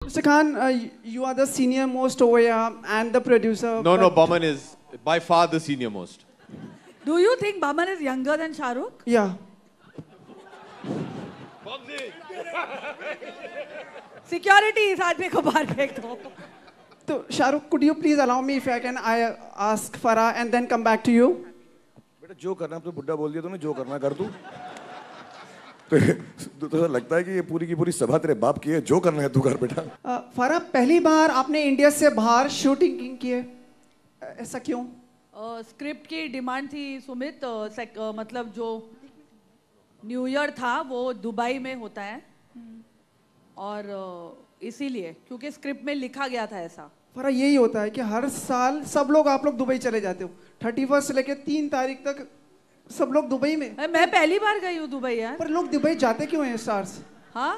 Mr. Khan, you are the senior most over here and the producer. No, no, Boman is by far the senior most. Do you think Boman is younger than Shah Rukh? Yeah. Security, इस आदमी को बाहर फेंक दो. So, Shah Rukh, could you please allow me if I can ask Farah and then come back to you? बेटा जो करना है, अब तो बुड्ढा बोल दिया तूने, जो करना है कर तू. तो लगता है कि ये पूरी की पूरी सभा तेरे बाप की है, जो करना है तू कर बेटा. फराह, पहली बार आपने इंडिया से बाहर शूटिंग की है, ऐसा क्यों? स्क्रिप्ट की डिमांड थी सुमित. मतलब जो न्यू ईयर था वो दुबई में होता है और इसीलिए क्योंकि स्क्रिप्ट में लिखा गया था ऐसा. फराह, यही होता है कि हर साल सब लोग आप लोग दुबई चले जाते हो. 31 से लेकर 3 तारीख तक सब लोग दुबई में. मैं पहली बार गई हूँ दुबई यार. पर लोग दुबई जाते क्यों हैं स्टार्स? हाँ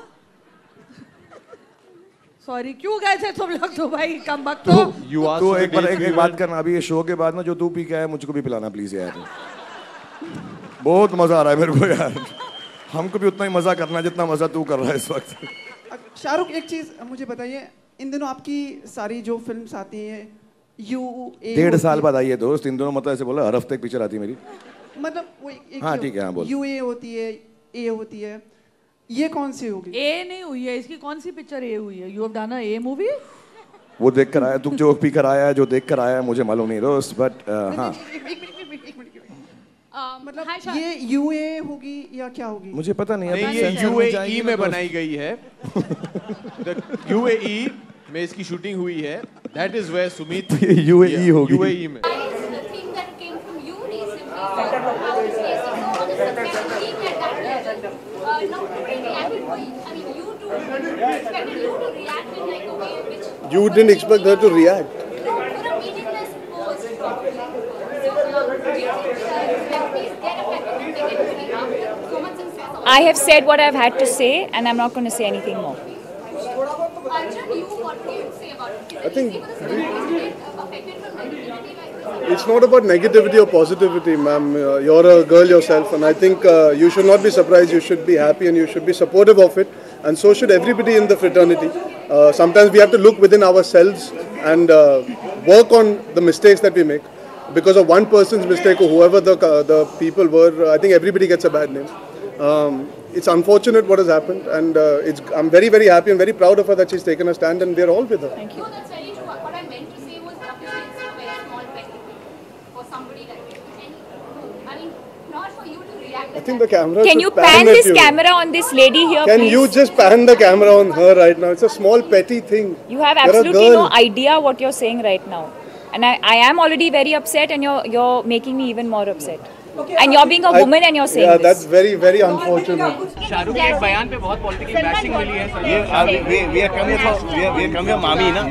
सॉरी, क्यों गए थे तुम लोग दुबई? कम वक्त तो एक बात करना, अभी ये शो के बाद ना जो तू पी के आया मुझको भी पिलाना प्लीज यार. बहुत मजा आ रहा है मेरे को यार. हमको भी उतना ही मजा करना है जितना मजा तू कर रहा है इस वक्त. शाहरुख, एक चीज मुझे बताइए, इन दिनों आपकी सारी जो फिल्म्स आती हैं UA 1.5 साल बाद आई है दोस्त. इन दोनों मतलब ऐसे बोला, हर हफ्ते एक पिक्चर आती है मेरी. मतलब वो एक हाँ ठीक है, हाँ बोल. UA होती है, A होती है, ये कौन सी होगी? ए नहीं हुई है. इसकी कौन सी पिक्चर ए हुई है? You have done a A movie? वो देख कर आया, तू जो पी कर आया है, जो देख कर आया है, मुझे मालूम नहीं दोस्त, बट हाँ. मतलब ये UA होगी या क्या होगी? मुझे पता नहीं. ये UAE में बनाई गई है. UAE में इसकी शूटिंग हुई है. That is where Sumit UAE होगी. UAE में. You didn't expect her to react. I have said what I've had to say, and I'm not going to say anything more. I think it's not about negativity or positivity, ma'am. You're a girl yourself, and I think you should not be surprised. You should be happy, and you should be supportive of it. And so should everybody in the fraternity. Sometimes we have to look within ourselves and work on the mistakes that we make. Because of one person's mistake or whoever the people were, I think everybody gets a bad name. It's unfortunate what has happened, and I'm very, very happy and very proud of her that she's taken a stand, and we're all with her. Thank you. No, that's very true. What I meant to say was that it's a very small petty thing for somebody like you. I mean, not for you to react. I think the camera. Can you pan this camera on this lady here, Can please? you just pan the camera on her right now? It's a small petty thing. You have absolutely no idea what you're saying right now, and I am already very upset, and you're making me even more upset. Okay, and you're being a woman and you're saying this. Yeah, that's very, very unfortunate. Shahrukh के एक बयान पे बहुत political bashing मिली है. ये we are coming for मामी ना.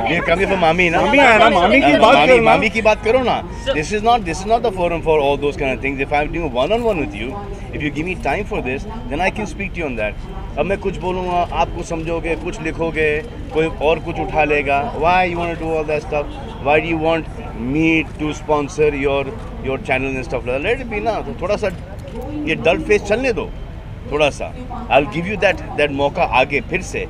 We are coming for मामी ना. मामी आया ना, मामी की बात करो. मामी की बात करो ना. This is not the forum for all those kind of things. If I'm doing one-on-one with you, if you give me time for this, then I can speak to you on that. अब मैं कुछ बोलूँगा, आप कुछ समझोगे, कुछ लिखोगे, कोई और कुछ उठा लेगा. Why you want to do all that stuff? Why do you want me to sponsor your channel and stuff like that? Let it be ना. थोड़ा सा ये डल फेस चलने दो थोड़ा सा. I'll give you that मौका आगे फिर से.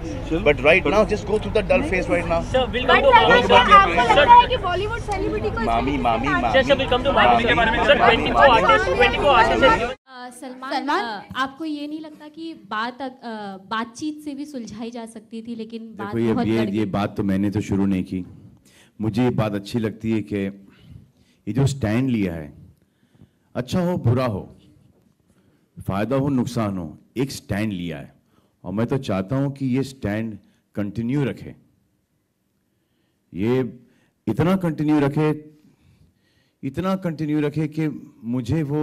But right now just go through the dull phase right now. Sir, we'll come to Mami. आपको लगता है कि बॉलीवुड सेलिब्रिटी को मामी. Sir, we'll come to Mami के बारे में. Sir, 24 artists. सलमान, आपको ये नहीं लगता कि बातचीत से भी सुलझाई जा सकती थी, लेकिन बात बहुत ये बात तो मैंने तो शुरू नहीं की. मुझे ये बात अच्छी लगती है कि ये जो स्टैंड लिया है, अच्छा हो बुरा हो, फायदा हो नुकसान हो, एक स्टैंड लिया है. और मैं तो चाहता हूं कि ये स्टैंड कंटिन्यू रखे. ये इतना कंटिन्यू रखे कि मुझे वो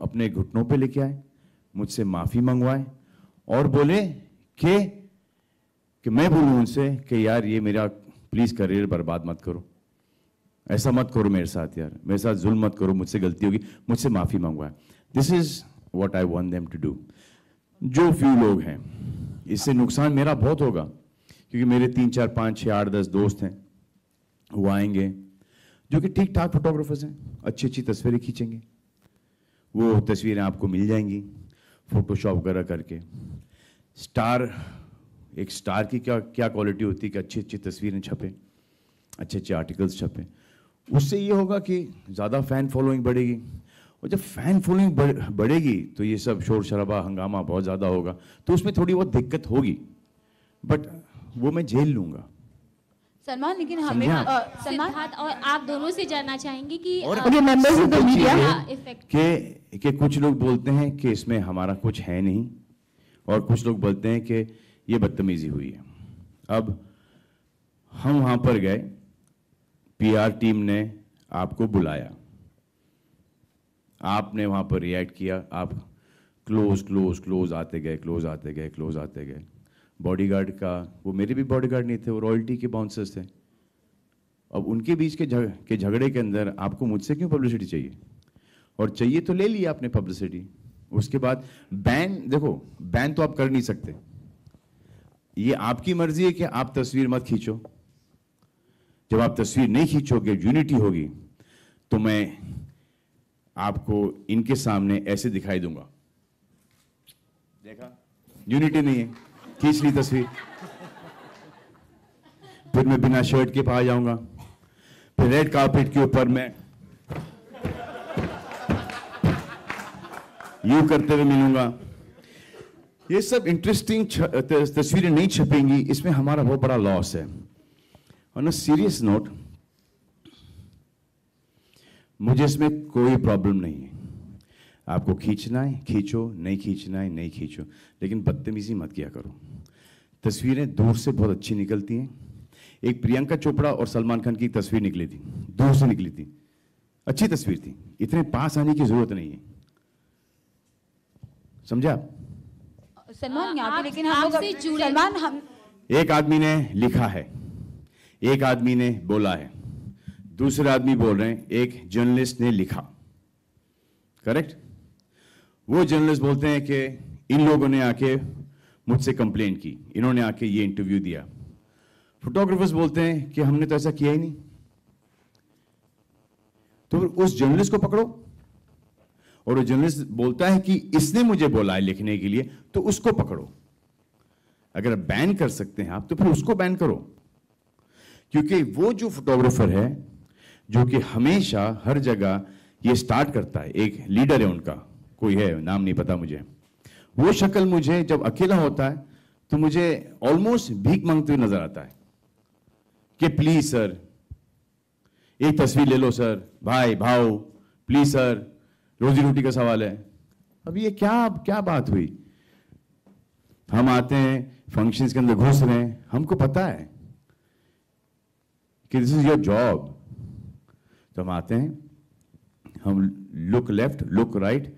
अपने घुटनों पे लेके आए, मुझसे माफ़ी मंगवाए और बोले कि मैं बोलूँ उनसे कि यार ये मेरा प्लीज़ करियर बर्बाद मत करो, ऐसा मत करो मेरे साथ, यार मेरे साथ जुल्म मत करो, मुझसे गलती होगी, मुझसे माफ़ी मंगवाए. This is what I want them to do. जो फ्यू लोग हैं, इससे नुकसान मेरा बहुत होगा क्योंकि मेरे 3, 4, 5, 6, 8, 10 दोस्त हैं, वो आएंगे जो कि ठीक ठाक फोटोग्राफर्स हैं, अच्छी अच्छी तस्वीरें खींचेंगे. वो तस्वीरें आपको मिल जाएंगी फोटोशॉप वगैरह करके. स्टार एक स्टार की क्या क्या क्वालिटी होती है कि अच्छी अच्छी तस्वीरें छपें, अच्छे अच्छे आर्टिकल्स छपें। उससे ये होगा कि ज़्यादा फ़ैन फॉलोइंग बढ़ेगी, और जब फ़ैन फॉलोइंग बढ़ेगी तो ये सब शोर शराबा हंगामा बहुत ज़्यादा होगा, तो उसमें थोड़ी बहुत दिक्कत होगी, बट वो मैं झेल लूँगा। सलमान, लेकिन हमें सिद्धार्थ और आप दोनों से जानना चाहेंगे कि और मेंबर्स ऑफ द मीडिया कि कुछ लोग बोलते हैं कि इसमें हमारा कुछ है नहीं, और कुछ लोग बोलते हैं कि ये बदतमीजी हुई है। अब हम वहां पर गए, पीआर टीम ने आपको बुलाया, आपने वहां पर रिएक्ट किया, आप क्लोज क्लोज क्लोज आते गए, क्लोज आते गए, क्लोज आते गए। बॉडीगार्ड का, वो मेरे भी बॉडीगार्ड नहीं थे, वो रॉयल्टी के बाउंसर्स थे। अब उनके बीच के झगड़े के अंदर आपको मुझसे क्यों पब्लिसिटी चाहिए? और चाहिए तो ले लिया आपने पब्लिसिटी। उसके बाद बैन, देखो बैन तो आप कर नहीं सकते, ये आपकी मर्जी है कि आप तस्वीर मत खींचो। जब आप तस्वीर नहीं खींचोगे, यूनिटी होगी, तो मैं आपको इनके सामने ऐसे दिखाई दूंगा, देखा यूनिटी नहीं है, खींच ली तस्वीर। फिर मैं बिना शर्ट के आ जाऊंगा, फिर रेड कार्पेट के ऊपर मैं यूं करते हुए मिलूंगा। ये सब इंटरेस्टिंग तस्वीरें नहीं छपेंगी, इसमें हमारा बहुत बड़ा लॉस है। ऑन अ सीरियस नोट, मुझे इसमें कोई प्रॉब्लम नहीं है। आपको खींचना है खींचो, नहीं खींचना है नहीं खींचो, लेकिन बदतमीजी मत किया करो। तस्वीरें दूर से बहुत अच्छी निकलती हैं। एक प्रियंका चोपड़ा और सलमान खान की तस्वीर निकली थी, दूर से निकली थी, अच्छी तस्वीर थी, इतने पास आने की जरूरत नहीं है, समझा आप? सलमान यहाँ पे, लेकिन हम लोग सलमान, हम एक आदमी ने लिखा है, एक आदमी ने बोला है, दूसरे आदमी बोल रहे हैं एक जर्नलिस्ट ने लिखा, करेक्ट? वो जर्नलिस्ट बोलते हैं कि इन लोगों ने आके मुझसे कंप्लेंट की, इन्होंने आके ये इंटरव्यू दिया। फोटोग्राफर्स बोलते हैं कि हमने तो ऐसा किया ही नहीं। तो उस जर्नलिस्ट को पकड़ो, और वो जर्नलिस्ट बोलता है कि इसने मुझे बोला है लिखने के लिए, तो उसको पकड़ो। अगर बैन कर सकते हैं आप, तो फिर उसको बैन करो, क्योंकि वो जो फोटोग्राफर है जो कि हमेशा हर जगह ये स्टार्ट करता है, एक लीडर है उनका, कोई है, नाम नहीं पता मुझे, वो शक्ल मुझे जब अकेला होता है तो मुझे ऑलमोस्ट भीख मांगते हुए नजर आता है कि प्लीज सर एक तस्वीर ले लो सर, भाई भाव प्लीज सर, रोजी रोटी का सवाल है। अब ये क्या बात हुई? हम आते हैं फंक्शंस के अंदर घुस रहे हैं, हमको पता है कि दिस इज योर जॉब। तो हम आते हैं, हम लुक लेफ्ट लुक राइट,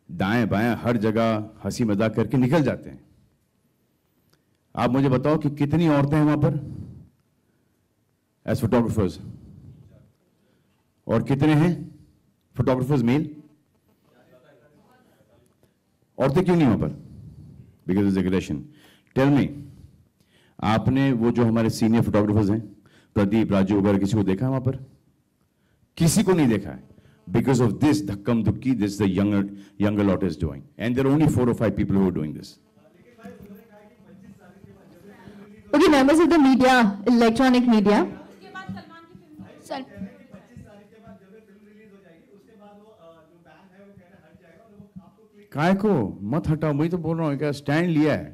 दाएं बाएं हर जगह हंसी मजाक करके निकल जाते हैं। आप मुझे बताओ कि कितनी औरतें हैं वहां पर एज फोटोग्राफर्स, और कितने हैं फोटोग्राफर्स मेल? औरतें क्यों नहीं वहां पर? Because of aggression. Tell me, आपने वो जो हमारे सीनियर फोटोग्राफर्स हैं, प्रदीप, राजू वगैरह, किसी को देखा है वहां पर? किसी को नहीं देखा है। Because of this dhakkam dhukki, this the younger lot is doing, and there are only 4 or 5 people who are doing this. Okay, members of the media, electronic media. काय को मत हटाओ, मैं तो बोल रहा हूँ, क्या स्टैंड लिया है,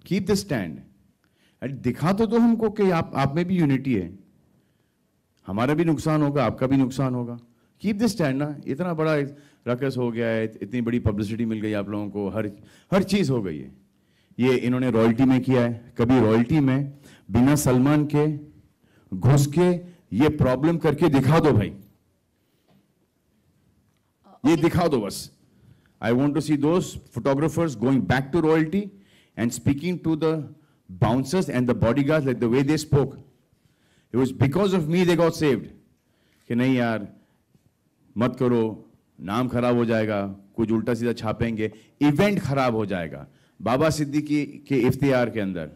कीप द स्टैंड। अरे दिखा तो दो हमको कि आप में भी यूनिटी है, हमारा भी नुकसान होगा, आपका भी नुकसान होगा। कीप द स्टैंड ना। इतना बड़ा रकस हो गया है, इतनी बड़ी पब्लिसिटी मिल गई आप लोगों को, हर चीज हो गई है। ये इन्होंने रॉयल्टी में किया है, कभी रॉयल्टी में बिना सलमान के घुस के ये प्रॉब्लम करके दिखा दो भाई, ये दिखा दो बस। I want to see those photographers going back to royalty and speaking to the bouncers and the bodyguards like the way they spoke. It was because of me they got saved. कि नहीं यार मत करो, नाम खराब हो जाएगा, कुछ उल्टा सीधा छापेंगे, इवेंट खराब हो जाएगा। बाबा सिद्दीकी के इफ्तियार के अंदर,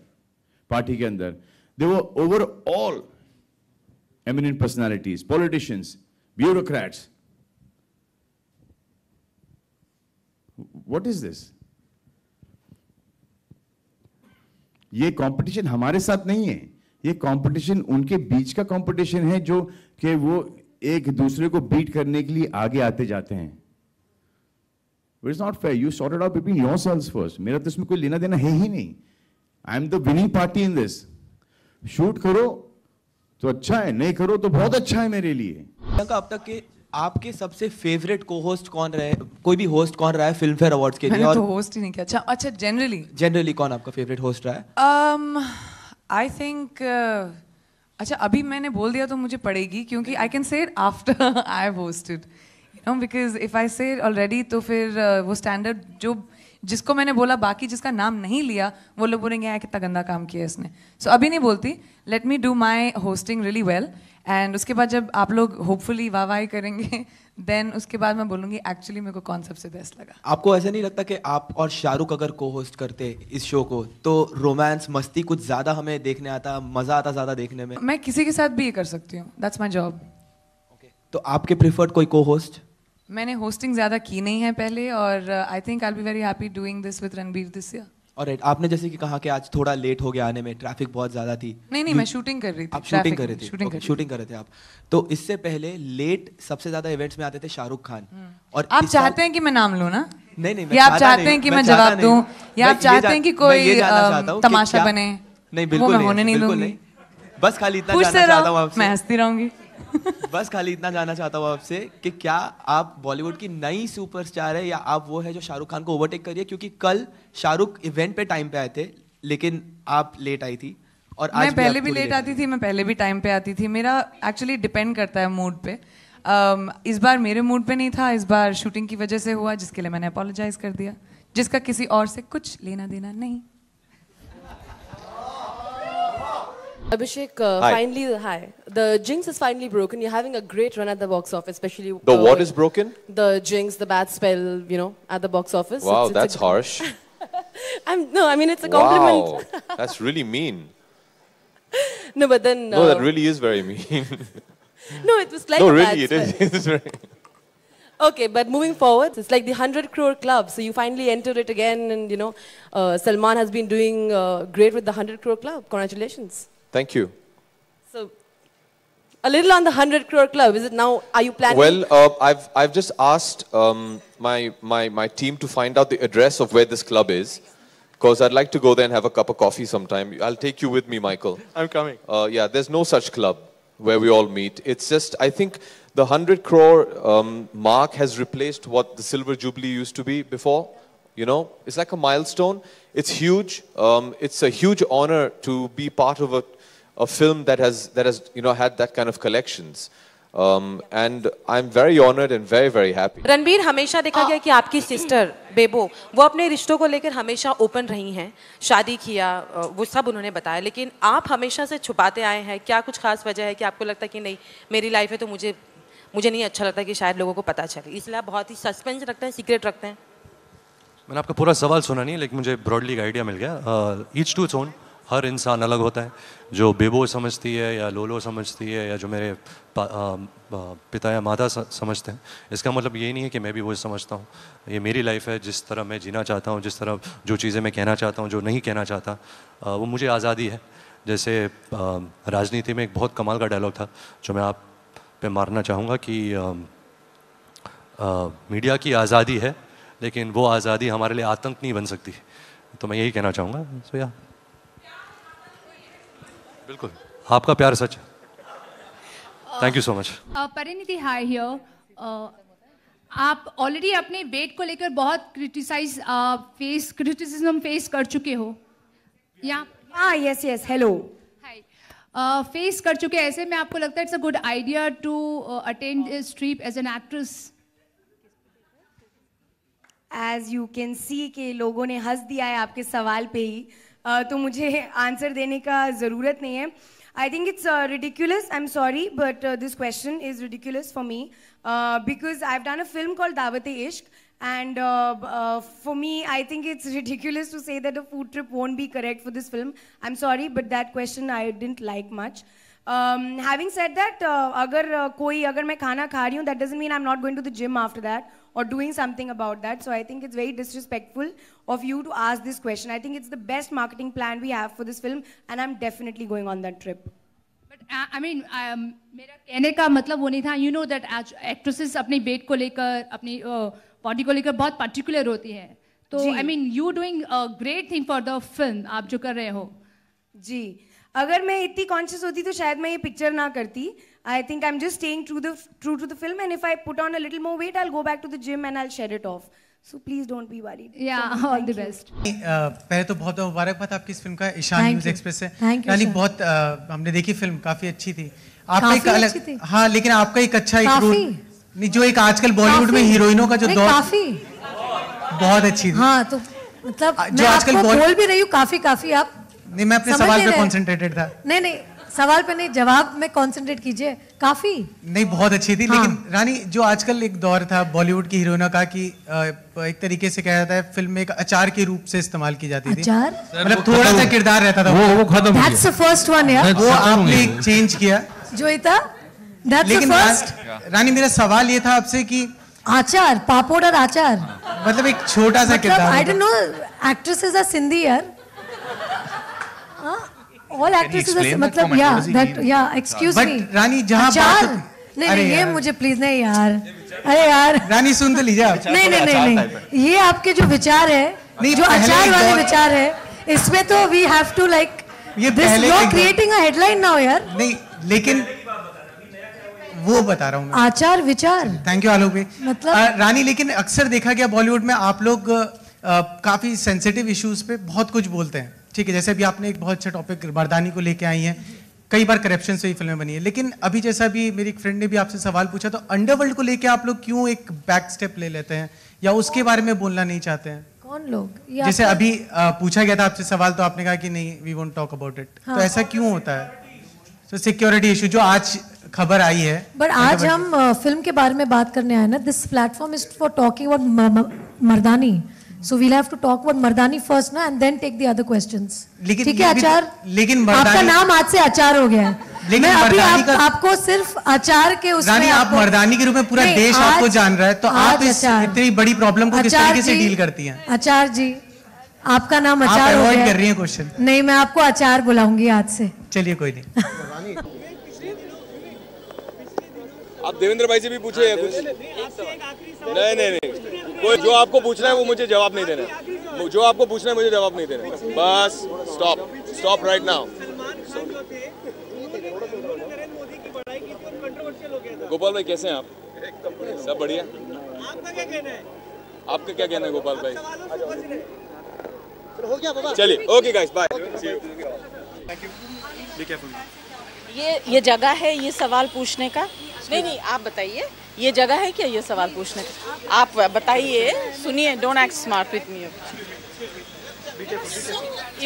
पार्टी के अंदर, they were over all eminent personalities, politicians, bureaucrats. What is this? ये कंपटीशन हमारे साथ नहीं है, ये कंपटीशन उनके बीच का कंपटीशन है, जो कि वो एक दूसरे को बीट करने के लिए आगे आते जाते हैं. It's not fair. You sort it out between yourselves first. मेरा तो इसमें कोई लेना देना है ही नहीं. I am the winning party in this. Shoot करो तो अच्छा है, नहीं करो तो बहुत अच्छा है मेरे लिए. अब तक के आपके सबसे फेवरेट को-होस्ट कौन रहे, कोई भी होस्ट कौन रहा है फिल्म फेयर अवार्ड्स के लिए? मैंने तो होस्ट ही नहीं किया. अच्छा जनरली कौन आपका फेवरेट होस्ट रहा है? आई थिंक अच्छा अभी मैंने बोल दिया तो मुझे पड़ेगी, क्योंकि I can say it after I have hosted, you know, because if I से ऑलरेडी तो फिर वो स्टैंडर्ड जो जिसको मैंने बोला, बाकी जिसका नाम नहीं लिया वो लोग बोलेंगे यार कितना गंदा काम किया इसने. सो अभी नहीं बोलती. Let me do my hosting really well, and उसके बाद जब आप लोग होपफुली वाह करेंगे देन उसके बाद मैं बोलूँगी एक्चुअली मेरे को कौन सबसे बेस्ट लगा. आपको ऐसा नहीं लगता कि आप और शाहरुख अगर को होस्ट करते इस शो को तो रोमांस मस्ती कुछ ज़्यादा हमें देखने आता, मज़ा आता ज़्यादा देखने में? मैं किसी के साथ भी ये कर सकती हूँ, दैट्स माई जॉब. तो आपके प्रिफर्ड कोई को होस्ट? मैंने होस्टिंग ज़्यादा की नहीं है पहले, और I think I will be very happy doing this with Ranbir this year. और आपने जैसे कि कहा कि आज थोड़ा लेट हो गया आने में, ट्रैफिक बहुत ज्यादा थी. नहीं मैं शूटिंग कर रही थी. आप शूटिंग कर रहे थे? शूटिंग कर रहे थे आप. तो इससे पहले लेट सबसे ज्यादा इवेंट्स में आते थे शाहरुख खान. और आप चाहते हैं कि मैं नाम लूं ना? नहीं या आप चाहते हैं कि मैं जवाब दूं, या आप चाहते हैं कि कोई तमाशा बने? नहीं बिल्कुल होने नहीं दूंगी. बस खाली इतना जानना चाहता हूँ आपसे. मैं हंसती रहूंगी. बस खाली इतना जानना चाहता हूँ आपसे कि क्या आप बॉलीवुड की नई सुपरस्टार है, या आप वो है जो शाहरुख खान को ओवरटेक करिए? क्योंकि कल शाहरुख इवेंट पे टाइम पे आए थे, लेकिन आप लेट आई थी. और आज मैं पहले भी लेट आती थी, मैं पहले भी टाइम पे आती थी. मेरा एक्चुअली डिपेंड करता है मूड पे. इस बार मेरे मूड पे नहीं था, इस बार शूटिंग की वजह से हुआ, जिसके लिए मैंने अपोलोजाइज कर दिया, जिसका किसी और से कुछ लेना देना नहीं. Abhishek, finally, hi. The jinx is finally broken. You're having a great run at the box office, especially. The what is broken? The jinx, the bad spell, you know, at the box office. Wow, that's harsh. No, I mean it's a compliment. Wow, that's really mean. No, but then. No, that really is very mean. No, it was like. No, a really, bad it is very. Okay, but moving forward, it's like the 100 crore club. So you finally entered it again, and you know, Salman has been doing great with the 100 crore club. Congratulations. Thank you. So, a little on the 100 crore club. Is it now? Are you planning? Well, I've just asked my team to find out the address of where this club is, because I'd like to go there and have a cup of coffee sometime. I'll take you with me, Michael. I'm coming. Yeah, there's no such club where we all meet. It's just, I think the 100 crore mark has replaced what the Silver Jubilee used to be before. You know, it's like a milestone. It's huge. It's a huge honor to be part of a film that has you know had that kind of collections, and I'm very honored and very very happy. Ranbir, हमेशा देखा गया कि आपकी sister बेबो वो अपने रिश्तों को लेकर हमेशा ओपन रही हैं, शादी किया वो सब उन्होंने बताया, लेकिन आप हमेशा से छुपाते आए हैं. क्या कुछ खास वजह है कि आपको लगता है कि नहीं मेरी लाइफ है तो मुझे नहीं अच्छा लगता कि शायद लोगों को पता चले, इसलिए आप बहुत ही सस्पेंस रखते हैं, सीक्रेट रखते हैं? मैंने आपका पूरा सवाल सुना नहीं, लेकिन मुझे ब्रॉडली एक आइडिया मिल गया. Each to its own. हर इंसान अलग होता है. जो बेबो समझती है या लोलो समझती है या जो मेरे पिता या माता समझते हैं, इसका मतलब ये नहीं है कि मैं भी वो समझता हूँ. ये मेरी लाइफ है, जिस तरह मैं जीना चाहता हूँ, जिस तरह जो चीज़ें मैं कहना चाहता हूँ, जो नहीं कहना चाहता, वो मुझे आज़ादी है. जैसे राजनीति में एक बहुत कमाल का डायलॉग था जो मैं आप पे मारना चाहूँगा कि मीडिया की आज़ादी है, लेकिन वो आज़ादी हमारे लिए आतंक नहीं बन सकती. तो मैं यही कहना चाहूँगा. सो या बिल्कुल आपका प्यार सच है. Thank you so much. Parineeti hi here. आप ऑलरेडी अपने वेट को लेकर बहुत क्रिटिसिज्म फेस कर चुके हो या? Yes hello. फेस कर चुके. ऐसे में आपको लगता है it's a good idea to attend this trip as an actress? As you can see कि लोगों ने हंस दिया है आपके सवाल पे ही, तो मुझे आंसर देने का ज़रूरत नहीं है. I think it's ridiculous. I'm sorry, but this question is ridiculous for me because I've done a film called Daawat-e-Ishq, and for me, I think it's ridiculous to say that a food trip won't be correct for this film. I'm sorry, but that question I didn't like much. Having said that, अगर मैं खाना खा रही हूँ, that doesn't mean I'm not going to the gym after that or doing something about that. So I think it's very disrespectful of you to ask this question. I think it's the best marketing plan we have for this film, and I'm definitely going on that trip. I mean, मेरा कहने का मतलब वो नहीं था. You know that actresses अपने weight को लेकर, अपनी body को लेकर बहुत particular होती हैं. तो I mean, you doing a great thing for the film. आप जो कर रहे हो. जी. अगर मैं इतनी conscious होती तो शायद मैं ये picture ना करती. I think I'm just staying true to the film, and if I put on a little more weight, I'll go back to the gym and I'll shed it off. So please don't be worried. Yeah, all the best. पहले तो बहुत मुबारकबाद आपकी इस film का Ishan news express से. यानी बहुत हमने देखी फिल्म, काफी अच्छी थी. आपका एक अलग, हाँ, लेकिन आपका एक अच्छा एक रोल नहीं, जो एक आजकल बॉलीवुड में हीरोइनों का जो दौर, काफी बहुत अच्छी थी. हाँ, तो मतलब मैं आपको बोल भी रही हूँ काफी आप नहीं, मैं अपने सवाल पे कंसंट्रेटेड था. नहीं सवाल पे नहीं, जवाब में कंसंट्रेट कीजिए. काफी नहीं, बहुत अच्छी थी. हाँ. लेकिन रानी, जो आजकल एक दौर था बॉलीवुड की हीरोइनों का कि एक तरीके से कहा जाता है फिल्म में एक अचार के रूप से इस्तेमाल की जाती थी. अचार मतलब थोड़ा सा किरदार रहता था. वो खत्म. दैट्स द फर्स्ट वन यार. वो आपने चेंज किया जो ये था. लेकिन रानी, मेरा सवाल ये था आपसे कि आचार, पापड़ और आचार मतलब एक छोटा सा किरदार. I don't know, actresses are Sindhi यार. All actresses are मतलब excuse me. But रानी, जहाँ बात नहीं ये मुझे प्लीज नहीं यार. अरे यार रानी, सुन तो लीजिए आप. नहीं ये आपके जो विचार है, जो अचार वाले विचार है, इसमें तो we have to like this. You're creating a headline now यार. नहीं, लेकिन वो बता रहा हूँ मैं. आचार विचार. थैंक यू आलोक भाई. मतलब रानी, लेकिन अक्सर देखा गया बॉलीवुड में आप लोग काफी सेंसिटिव इश्यूज पे बहुत कुछ बोलते हैं. ठीक है, जैसे अभी आपने एक बहुत अच्छा टॉपिक मर्दानी को लेके आई हैं. कई बार करप्शन से ही फिल्में बनी है. लेकिन अभी जैसा अभी मेरी एक फ्रेंड ने भी आपसे सवाल पूछा, तो अंडरवर्ल्ड को लेके आप लोग क्यों एक बैक स्टेप ले लेते हैं या उसके बारे में बोलना नहीं चाहते हैं? कौन लोग? जैसे अभी पूछा गया था आपसे सवाल, तो आपने कहा कि नहीं, we won't talk about it. तो ऐसा क्यों होता है? तो सिक्योरिटी इशू जो आज खबर आई है. बट आज हम फिल्म के बारे में बात करने आए ना. This platform is for talking about Mardaani. So we'll have to talk about Mardaani first ना, and then take the other questions. ठीक है आचार? लेकिन आपका नाम आज से आचार हो गया है. मैं अभी आपको सिर्फ आचार के उसमें रानी, आप मर्दानी के रूप में पूरा देश आपको जान रहा है, तो आप इस इतनी बड़ी प्रॉब्लम को किस तरीके से डील करती हैं? आचार जी, आपका नाम आचार हो गया. कर रही हैं क्वेश्चन. नहीं, मैं आपको आचार बुलाऊंगी आज से. चलिए, कोई नहीं. आप देवेंद्र भाई से भी पूछे कुछ? नहीं, कोई जो आपको पूछना है वो मुझे जवाब नहीं देना. जो आपको पूछना है मुझे जवाब नहीं देना. Bus stop right now. Gopal भाई कैसे हैं आप? सब बढ़िया. आपका क्या कहना है? आपका क्या कहना है गोपाल भाई? चलिए, ओके गाइस, बाय. ये जगह है ये सवाल पूछने का? नहीं, आप बताइए, ये जगह है क्या ये सवाल पूछने का? आप बताइए, सुनिए. Don't act smart with me.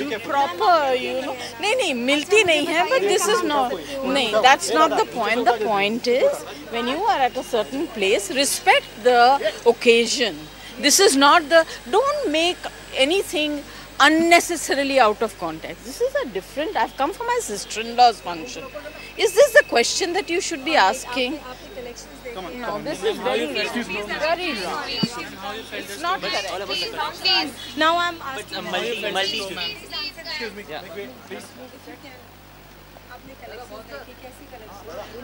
Improper, you know. नहीं, मिलती नहीं है. बट दिस इज नॉट, नहीं, that's not the point. The point is when you are at a certain place, respect the occasion. This is not the, don't make anything unnecessarily out of context. This is a different. I've come for my sister-in-law's function. Is this the question that you should be asking? No, this is very wrong. It's not correct. Now I'm asking. Excuse me.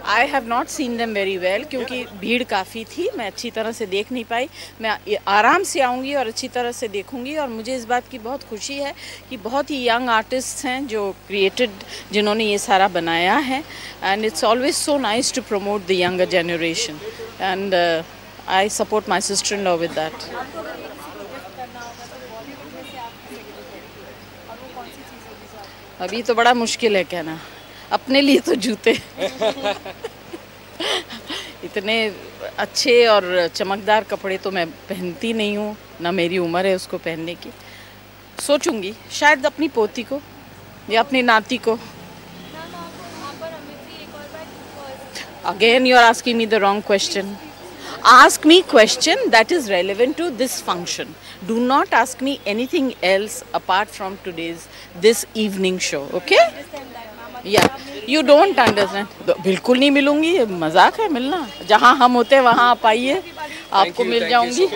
I have not seen them very well क्योंकि भीड़ काफ़ी थी. मैं अच्छी तरह से देख नहीं पाई. मैं आराम से आऊँगी और अच्छी तरह से देखूँगी. और मुझे इस बात की बहुत खुशी है कि बहुत ही यंग आर्टिस्ट हैं जो जिन्होंने ये सारा बनाया है. And it's always so nice to promote the younger generation. And I support my sister in law with that. अभी तो बड़ा मुश्किल है कहना. अपने लिए तो जूते इतने अच्छे और चमकदार कपड़े तो मैं पहनती नहीं हूँ, ना मेरी उम्र है उसको पहनने की. सोचूंगी शायद अपनी पोती को या अपनी नाती को. Again you are asking me the wrong question. Ask me question that is relevant to this function. Do not ask me anything else apart from this evening show, okay? या यू डोंट अंडरस्टैंड। बिल्कुल नहीं मिलूंगी, मजाक है मिलना। जहाँ हम होते वहाँ आप आइए, आपको मिल जाऊंगी।